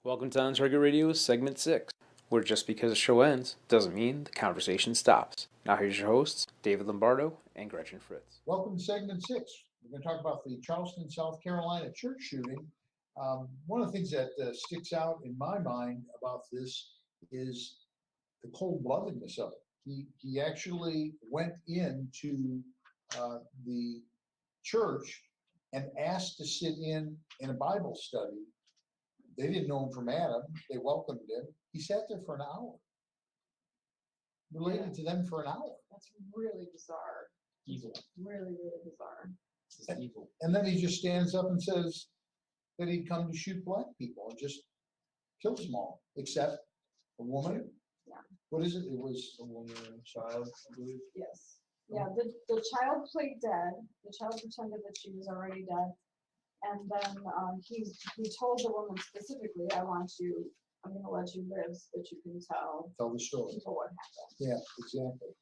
Welcome to On-Target Radio, Segment 6, where just because the show ends doesn't mean the conversation stops. Now here's your hosts, David Lombardo and Gretchen Fritz. Welcome to Segment 6. We're going to talk about the Charleston, South Carolina church shooting. One of the things that sticks out in my mind about this is the cold-bloodedness of it. He actually went into the church and asked to sit in a Bible study. They didn't know him from Adam. They welcomed him. He sat there for an hour, related to them for an hour. That's really bizarre. Evil. Really, really bizarre. It's evil. And then he just stands up and says that he'd come to shoot black people and just kills them all, except a woman. Yeah. What is it? It was a woman and a child, I believe. Yes. Yeah, the child played dead. The child pretended that she was already dead. And then he told the woman specifically, I'm going to let you live so that you can tell the story. People what happened. Yeah, exactly.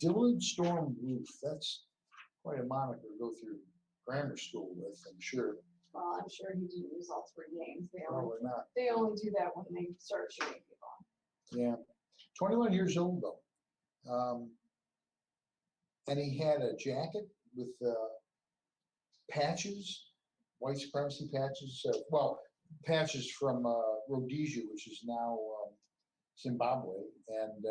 Dillard Storm Roof, that's quite a moniker to go through grammar school with, I'm sure. Well, I'm sure he didn't use all three names. Probably not. They only do that when they start shooting people. Yeah. 21 years old, though. And he had a jacket with patches, white supremacy patches, patches from Rhodesia, which is now Zimbabwe, and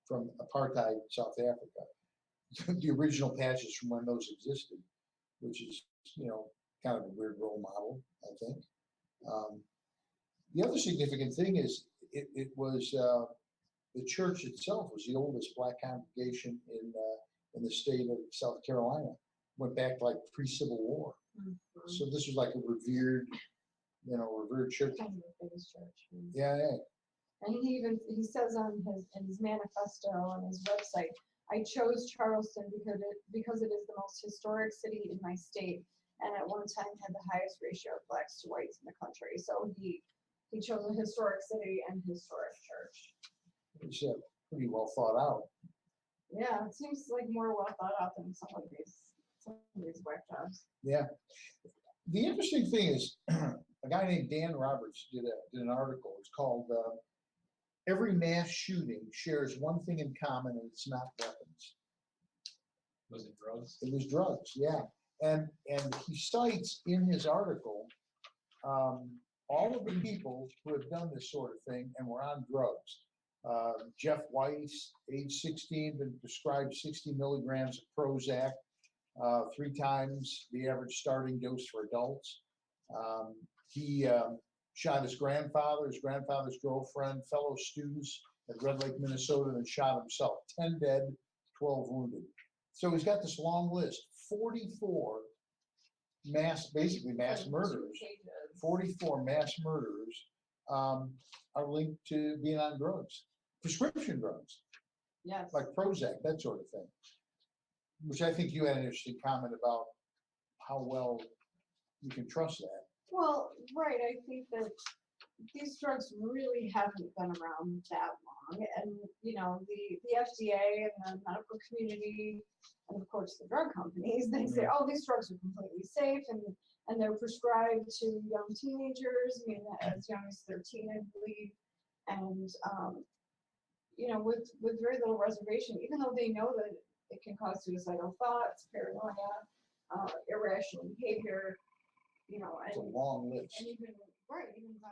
from apartheid South Africa. The original patches from when those existed, which is, kind of a weird role model, I think. The other significant thing is it was the church itself was the oldest black congregation in the state of South Carolina. Went back like pre-Civil War. Mm-hmm. So this was like a revered church. Kind of the biggest church. Yeah. And he says in his manifesto on his website, I chose Charleston because it is the most historic city in my state, and at one time had the highest ratio of blacks to whites in the country. So he chose a historic city and historic church. It's pretty well thought out. Yeah, it seems like more well thought out than some of these whack jobs. Yeah. The interesting thing is, a guy named Dan Roberts did an article. It's called "Every Mass Shooting Shares One Thing in Common, and it's not weapons." Was it drugs? It was drugs. Yeah, and he cites in his article all of the people who have done this sort of thing and were on drugs. Jeff Weiss, age 16, been prescribed 60 milligrams of Prozac, 3 times the average starting dose for adults. He shot his grandfather's girlfriend, fellow students at Red Lake, Minnesota, and shot himself. 10 dead, 12 wounded. So he's got this long list, 44 mass murders. 44 mass murders are linked to being on drugs, prescription drugs. Yes. Like Prozac, that sort of thing. Which I think you had an interesting comment about how well you can trust that. Well, right. I think that these drugs really haven't been around that long. And, the FDA and the medical community, and of course the drug companies, they say, oh, these drugs are completely safe and they're prescribed to young teenagers, as young as 13, I believe. And, with very little reservation, even though they know that it can cause suicidal thoughts, paranoia, irrational behavior, and it's a long list. And even violent behavior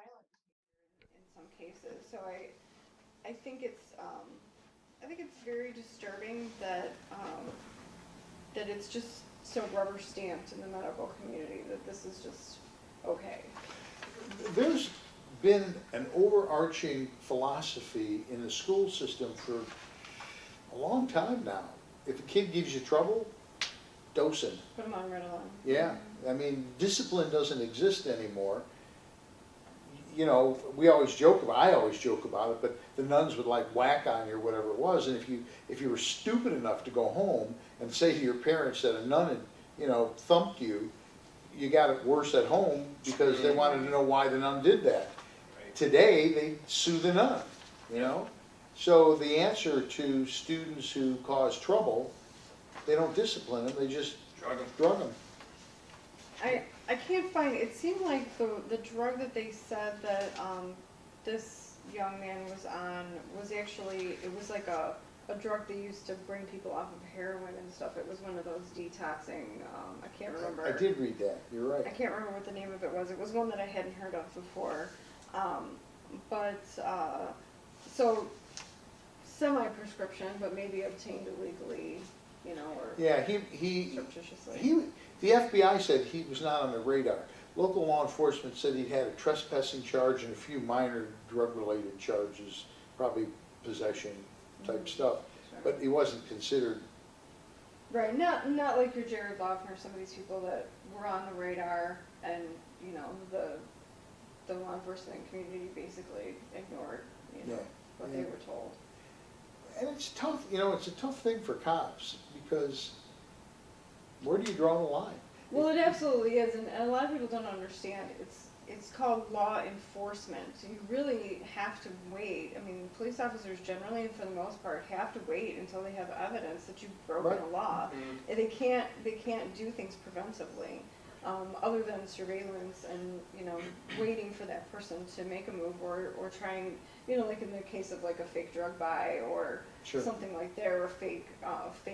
in some cases. So I think it's very disturbing that it's just so rubber stamped in the medical community that this is just okay. There's been an overarching philosophy in the school system for a long time now. If a kid gives you trouble, dose him. Put them on Ritalin. Yeah, discipline doesn't exist anymore. I always joke about it, but the nuns would like whack on you or whatever it was, and if you were stupid enough to go home and say to your parents that a nun had, thumped you, you got it worse at home because they wanted to know why the nun did that. Right. Today, they sue the nun, So the answer to students who cause trouble, they don't discipline them, they just drug them. I can't find, it seemed like the drug that they said that, this young man was on was actually, it was like a drug they used to bring people off of heroin and stuff. It was one of those detaxing, I can't remember. I did read that, you're right. I can't remember what the name of it was. It was one that I hadn't heard of before. So semi-prescription, but maybe obtained illegally, you know, or Yeah, he, surreptitiously. the FBI said he was not on the radar. Local law enforcement said he'd had a trespassing charge and a few minor drug-related charges, probably possession type stuff, Sure. but he wasn't considered. Right, not like your Jared Loeffner, or some of these people that were on the radar and, you know, the law enforcement community basically ignored, you know, Yeah, what yeah. they were told. And it's tough, you know, it's a tough thing for cops, because where do you draw the line? Well, it absolutely is, and a lot of people don't understand. It's called law enforcement. So you really have to wait. I mean, police officers generally, for the most part, have to wait until they have evidence that you've broken Right. a law. And they can't do things preventively, other than surveillance and, you know, waiting for that person to make a move or trying, you know, like in the case of like a fake drug buy or Sure. something like that, or fake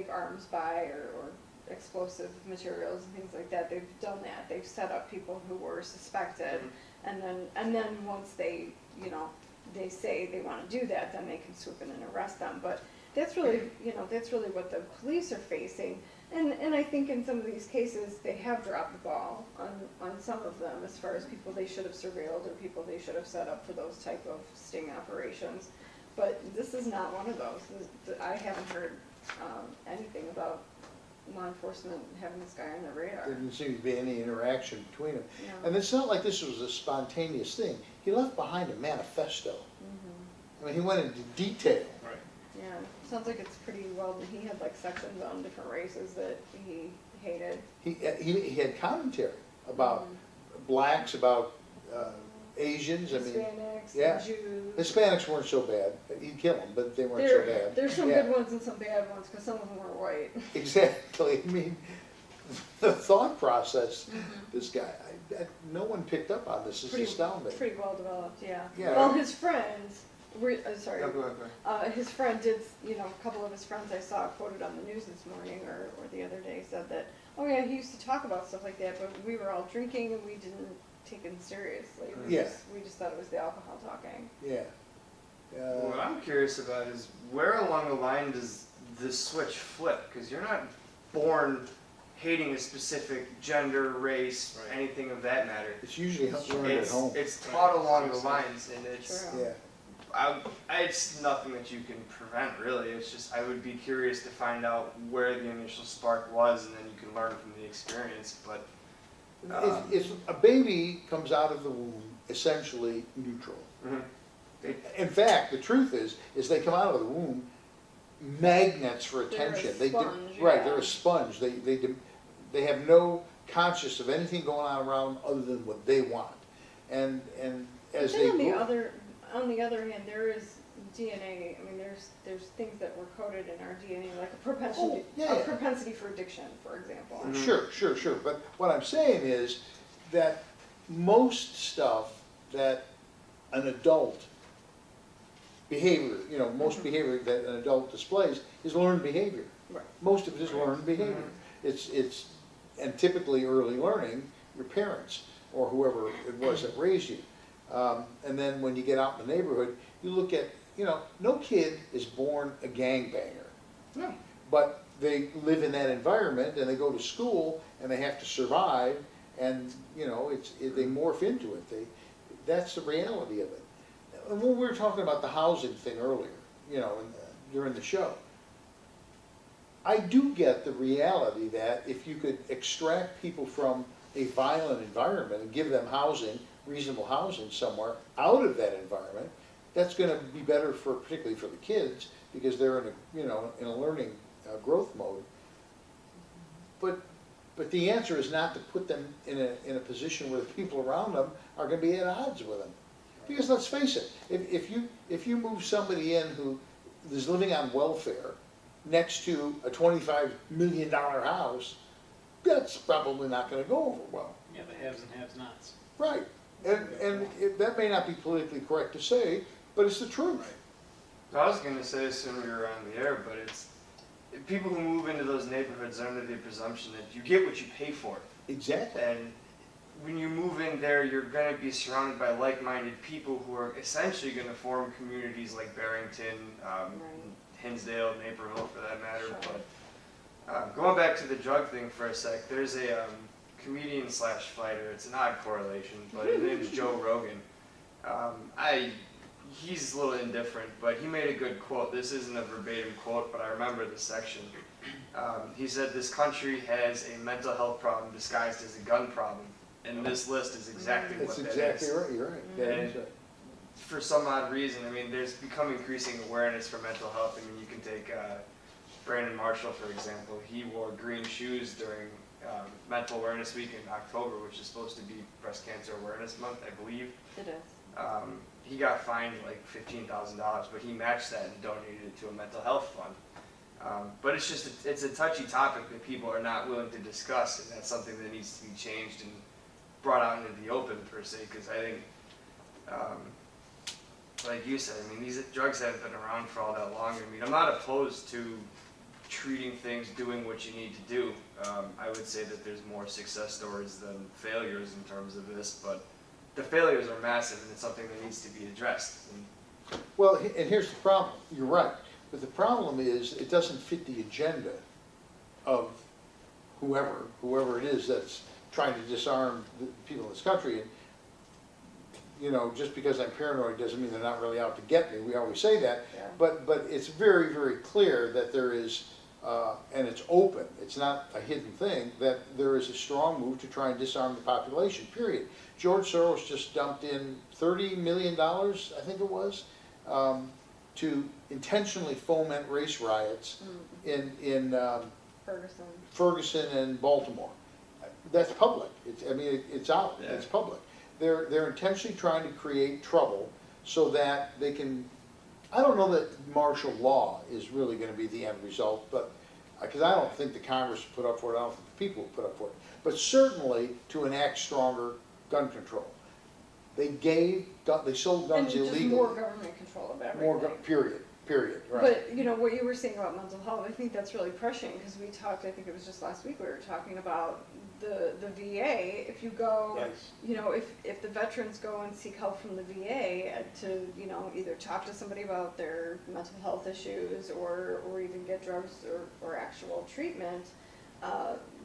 arms buy or explosive materials and things like that. They've done that. They've set up people who were suspected, and then once they, you know, they say they want to do that, then they can swoop in and arrest them. But that's really, you know, that's really what the police are facing. And I think in some of these cases they have dropped the ball on some of them as far as people they should have surveilled or people they should have set up for those type of sting operations. But this is not one of those. I haven't heard anything about law enforcement having this guy on their radar. There didn't seem to be any interaction between them. Yeah. And it's not like this was a spontaneous thing. He left behind a manifesto. I mean, he went into detail. Right. Yeah, sounds like it's pretty well, he had like sections on different races that he hated. He had commentary about blacks, about Asians, I mean, Hispanics, yeah. Jews. Hispanics weren't so bad. He'd kill them, but they weren't so bad. There's some Yeah. good ones and some bad ones, because some of them were white. Exactly. I mean, the thought process, this guy, no one picked up on this. It's astounding. Pretty well developed, yeah. Yeah. Well, his friends, sorry. No, go ahead. His friend did, you know, a couple of his friends I saw quoted on the news this morning or the other day said that, oh yeah, he used to talk about stuff like that, but we were all drinking and we didn't take it seriously. Yeah. We just thought it was the alcohol talking. Yeah. What I'm curious about is where along the line does this switch flip? Because you're not born hating a specific gender, race, Right. anything of that matter. It's usually learned at home. It's taught along the lines, and it's True. Yeah. it's nothing that you can prevent, really. It's just I would be curious to find out where the initial spark was, and then you can learn from the experience. But It's a baby comes out of the womb essentially neutral. In fact, the truth is they come out of the womb magnets for They're a attention. sponge, Right, yeah. they're a sponge. They have no conscious of anything going on around other than what they want. And as But they then grow, on the other hand, there is DNA. I mean, there's things that were coded in our DNA, like a propensity, Oh, yeah. a propensity for addiction, for example. Sure. But what I'm saying is that most stuff that an adult behavior, you know, most behavior that an adult displays is learned behavior. Right. Most of it is learned behavior. And typically early learning, your parents or whoever it was that raised you. And then when you get out in the neighborhood, you look at, you know, no kid is born a gangbanger. No. But they live in that environment and they go to school and they have to survive and, you know, they morph into it. That's the reality of it. And when we were talking about the housing thing earlier, you know, during the show, I do get the reality that if you could extract people from a violent environment and give them housing, reasonable housing somewhere out of that environment, that's going to be better for, particularly for the kids, because they're in a, you know, in a learning growth mode. But the answer is not to put them in a position where the people around them are going to be at odds with them. Because let's face it, if you move somebody in who is living on welfare next to a $25 million house, that's probably not gonna go over well. Yeah, the haves and have-nots. Right, and that may not be politically correct to say, but it's the truth. I was gonna say this when we were on the air, but it's people who move into those neighborhoods are under the presumption that you get what you pay for. Exactly. And when you move in there, you're gonna be surrounded by like-minded people who are essentially gonna form communities like Barrington, Hinsdale, Naperville for that matter. Sure. But going back to the drug thing for a sec, there's a comedian slash fighter. It's an odd correlation, but his name is Joe Rogan. He's a little indifferent, but he made a good quote. This isn't a verbatim quote, but I remember the section. He said, "This country has a mental health problem disguised as a gun problem," and this list is exactly what That's that exactly is. right, you're right. That is right. For some odd reason, I mean, there's become increasing awareness for mental health. I mean, you can take Brandon Marshall, for example. He wore green shoes during Mental Awareness Week in October, which is supposed to be Breast Cancer Awareness Month, I believe. It is. He got fined like $15,000, but he matched that and donated it to a mental health fund. But it's just, it's a touchy topic that people are not willing to discuss, and that's something that needs to be changed and brought out into the open per se, because I think, like you said, I mean, these drugs haven't been around for all that long. I mean, I'm not opposed to treating things, doing what you need to do. I would say that there's more success stories than failures in terms of this, but the failures are massive, and it's something that needs to be addressed. And Well, and here's the problem, you're right, but the problem is, it doesn't fit the agenda of whoever it is that's trying to disarm the people in this country. And, you know, just because I'm paranoid doesn't mean they're not really out to get me, we always say that, Yeah. but it's very, very clear that there is, and it's open, it's not a hidden thing, that there is a strong move to try and disarm the population, period. George Soros just dumped in $30 million, I think it was, to intentionally foment race riots in Ferguson. Ferguson and Baltimore. That's public. It's out. Yeah. It's public. They're intentionally trying to create trouble so that they can. I don't know that martial law is really going to be the end result, but because I don't think the Congress will put up for it. I don't think the people will put up for it. But certainly to enact stronger gun control. They sold guns And illegally. just more government control of everything. Period, right. But, you know, what you were saying about mental health, I think that's really prescient, because we talked, I think it was just last week, we were talking about the VA. If you go, Yes. you know, if the veterans go and seek help from the VA to, you know, either talk to somebody about their mental health issues or even get drugs or actual treatment,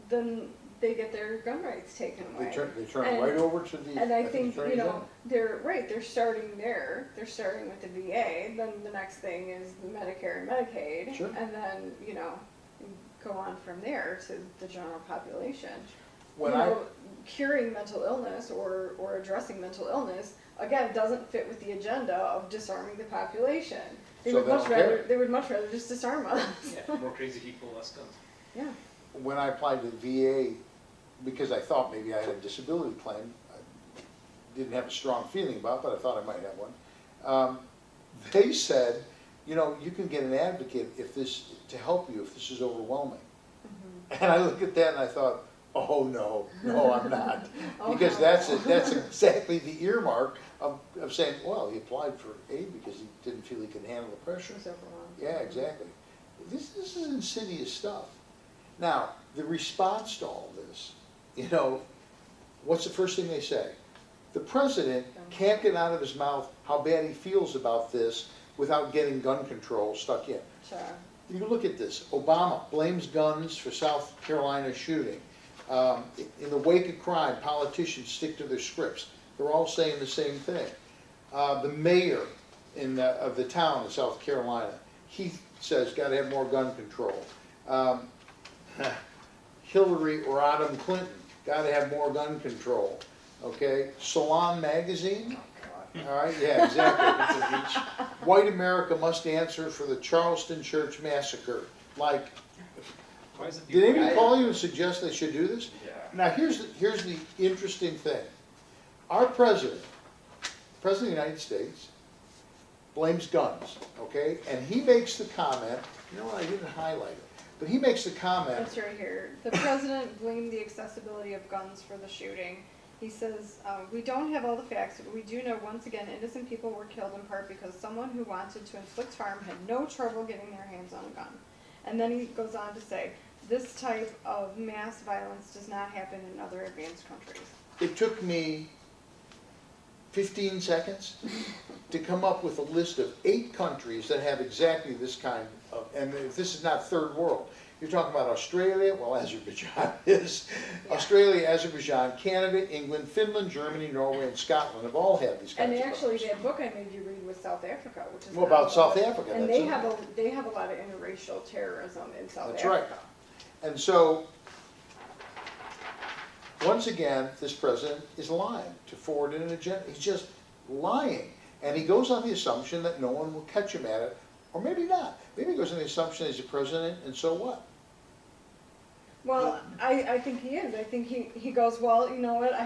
then they get their gun rights taken away. They turn right over to the. And I think, Attorney you know, General. they're starting there, they're starting with the VA, then the next thing is the Medicare and Medicaid. Sure. And then, you know, go on from there to the general population. When You know, curing mental illness or addressing mental illness, again, doesn't fit with the agenda of disarming the population. They So would they much don't rather, care. they would much rather just disarm us. Yeah, more crazy people, less guns. Yeah. When I applied to the VA, because I thought maybe I had a disability claim, I didn't have a strong feeling about it, but I thought I might have one. They said, you know, you can get an advocate to help you if this is overwhelming. And I looked at that and I thought, oh no, I'm not. Oh, Because no. that's exactly the earmark of saying, well, he applied for aid because he didn't feel he could handle the pressure. It was overwhelmed. Yeah, exactly. This is insidious stuff. Now, the response to all this, you know, what's the first thing they say? The president can't get out of his mouth how bad he feels about this without getting gun control stuck in. Sure. You look at this. Obama blames guns for South Carolina shooting. In the wake of crime, politicians stick to their scripts. They're all saying the same thing. The mayor of the town of South Carolina, he says, got to have more gun control. Hillary or Adam Clinton, got to have more gun control. Okay, Salon Magazine. All right, yeah, exactly. White America must answer for the Charleston Church Massacre. Like, Why is it did anybody I- call you and suggest they should do this? yeah. Now, here's the interesting thing. Our president of the United States, blames guns, okay? And he makes the comment, you know what, I didn't highlight it, But he makes the comment, That's right here. The president blamed the accessibility of guns for the shooting. He says, we don't have all the facts, but we do know once again innocent people were killed in part because someone who wanted to inflict harm had no trouble getting their hands on a gun. And then he goes on to say, this type of mass violence does not happen in other advanced countries. it took me 15 seconds to come up with a list of 8 countries that have exactly this kind of, and this is not third world. You're talking about Australia, well, Azerbaijan is. Yeah. Australia, Azerbaijan, Canada, England, Finland, Germany, Norway, and Scotland have all had these kinds And of actually, problems. that book I made you read was South Africa, which is What about not- South Africa? And That's they have a lot of interracial terrorism in South That's right. Africa. And so, once again, this president is lying to forward an agenda. He's just lying. And he goes on the assumption that no one will catch him at it, or maybe not. Maybe he goes on the assumption he's a president, and so what? Well, I think he is. I think he goes, well, you know what, I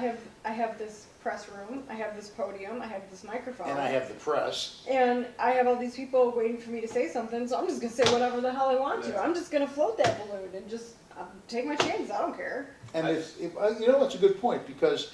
have this press room, I have this podium, I have this microphone. And I have the press. And I have all these people waiting for me to say something, so I'm just gonna say whatever the hell I want to. I'm just gonna float that balloon and just take my chances, I don't care. And if you know, that's a good point, because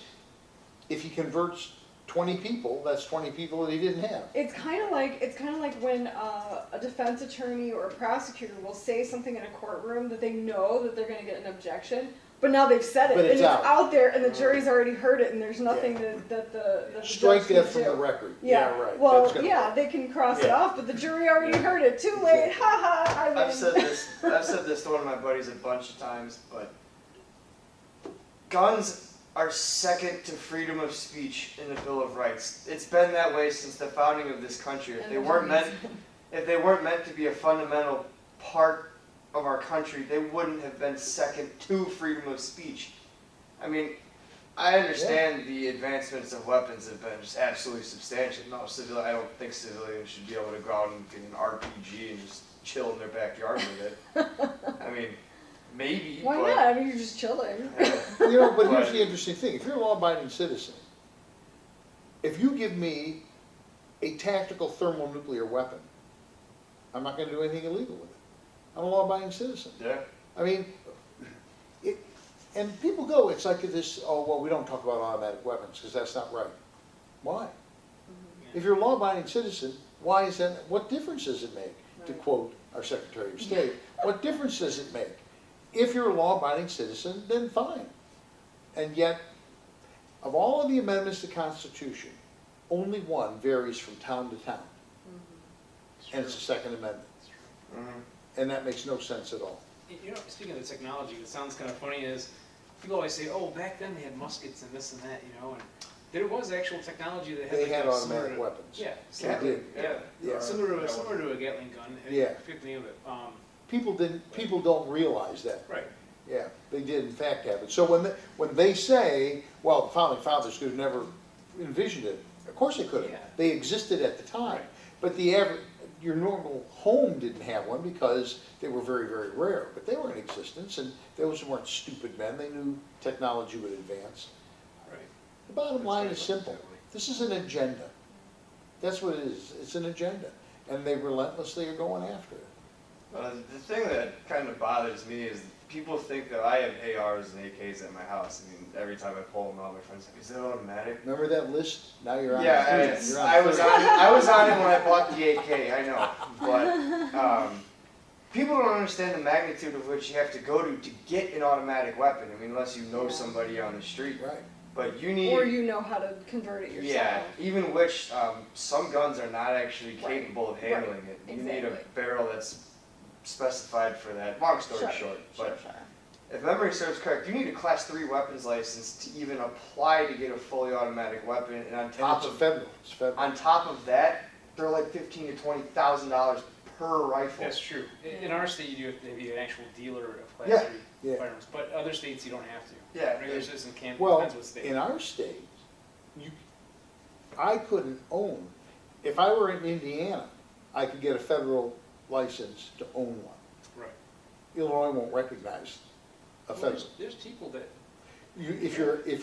if he converts 20 people, that's 20 people that he didn't have. It's kind of like when a defense attorney or a prosecutor will say something in a courtroom that they know that they're going to get an objection, but now they've said it But and it's it's out. out there and the jury's already heard it and there's nothing Yeah. that the Strike judge that can from do. the record. Yeah, Right. well, That's gonna yeah, work. they can cross it Yeah. off, but the jury already heard it. Too late. Ha ha. I win. I've said this to one of my buddies a bunch of times, but guns are second to freedom of speech in the Bill of Rights. It's been that way since the founding of this country. If And they there's weren't a meant, reason. if they weren't meant to be a fundamental part of our country, they wouldn't have been second to freedom of speech. I mean, I understand the advancements of weapons have been just absolutely substantial. No, I don't think civilians should be able to go out and get an RPG and just chill in their backyard with it. I mean, maybe, Why but not? I mean, you're just chilling. You know, but here's But- the interesting thing. If you're a law-abiding citizen, if you give me a tactical thermonuclear weapon, I'm not going to do anything illegal with it. I'm a law-abiding citizen. yeah. I mean, and people go, it's like this, oh, well, we don't talk about automatic weapons because that's not right. Why? If you're a law-abiding citizen, why is that? What difference does it make? To Right. quote our Secretary of State, what difference does it make? If you're a law-abiding citizen, then fine. And yet, of all of the amendments to the Constitution, only one varies from town to town, and it's the Second Amendment. Mhm. And that makes no sense at all. You know, speaking of the technology, what sounds kind of funny is people always say, "Oh, back then they had muskets and this and that," you know, and there was actual technology that had They like had a automatic similar- weapons. Yeah, They did. Yeah, Yeah. similar to a Gatling gun. I Yeah. forget the name of it. People don't realize that. Right. Yeah, they did in fact have it. So when they say, well, the founding fathers could have never envisioned it, of course they could have. Yeah. They existed at the time. Right. But your normal home didn't have one because they were very, very rare. But they were in existence, and those weren't stupid men. They knew technology would advance. Right. The bottom line is That's right. simple. This is an agenda. That's what it is. It's an agenda. And they relentlessly are going after it. The thing that kind of bothers me is people think that I have ARs and AKs at my house. I mean, every time I pull them out, my friends say, "Is that automatic?" Remember that list? Now you're on Yeah, three. it's, You're on I was three. I was on it when I bought the AK. I know, but people don't understand the magnitude of which you have to go to get an automatic weapon. I mean, unless you know somebody on the street. Right. But you need. Or you know how to convert it yourself. Yeah, even which some guns are not actually Right. capable of handling it. You need a Exactly. barrel that's specified for that. Long story short, but Sure. if memory serves correct, you need a Class 3 weapons license to even apply to get a fully automatic weapon, and on And top it's of federal. It's federal. on top of that, they're like $15,000 to $20,000 per rifle. That's true. In our state, you do have to be an actual dealer of Class Yeah, 3 yeah. firearms, but other states you don't have to. Yeah. Regular citizen can. Well, Depends what state. in our state, I couldn't own, if I were in Indiana, I could get a federal license to own one. Right. Illinois won't recognize a Well, federal. there's people that If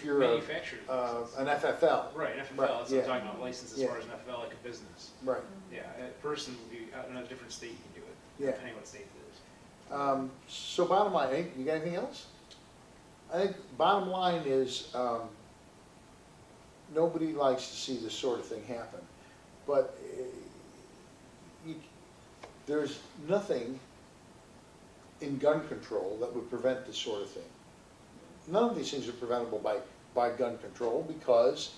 you're manufacture. an FFL, Right, an FFL, Right, that's what yeah. I'm talking about, license as Yeah. far as an FFL, like a business. right, Yeah, a person would be out in a different state, you can do it, yeah. depending what state it is. So bottom line, you got anything else? I think bottom line is, nobody likes to see this sort of thing happen. But there's nothing in gun control that would prevent this sort of thing. None of these things are preventable by gun control because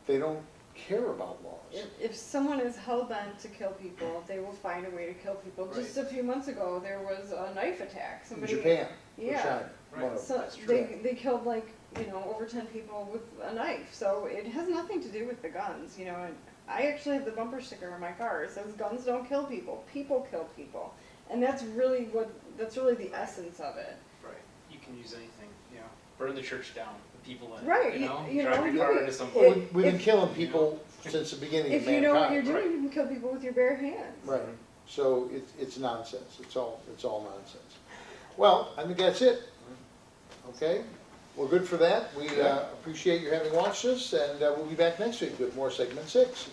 they don't care about laws. If someone is hell-bent to kill people, they will find a way to kill people. Right. Just a few months ago, there was a knife attack. In Somebody, Japan, or yeah. China, Right. one of them, So that's true. they killed like, over 10 people with a knife. So it has nothing to do with the guns, and I actually have the bumper sticker on my car. It says guns don't kill people kill people. And that's really the essence of it. Right. You can use anything, burn the church down, the people in it, Right, drive you your know, car you- into some. Well, we've been If- killing people since the beginning of If you know what you're mankind. doing, you can kill people with your bare hands. Right, so it's nonsense, it's all nonsense. Well, I think that's it. Okay, well, good for that. We appreciate you having watched us, and we'll be back next week with more segment 6.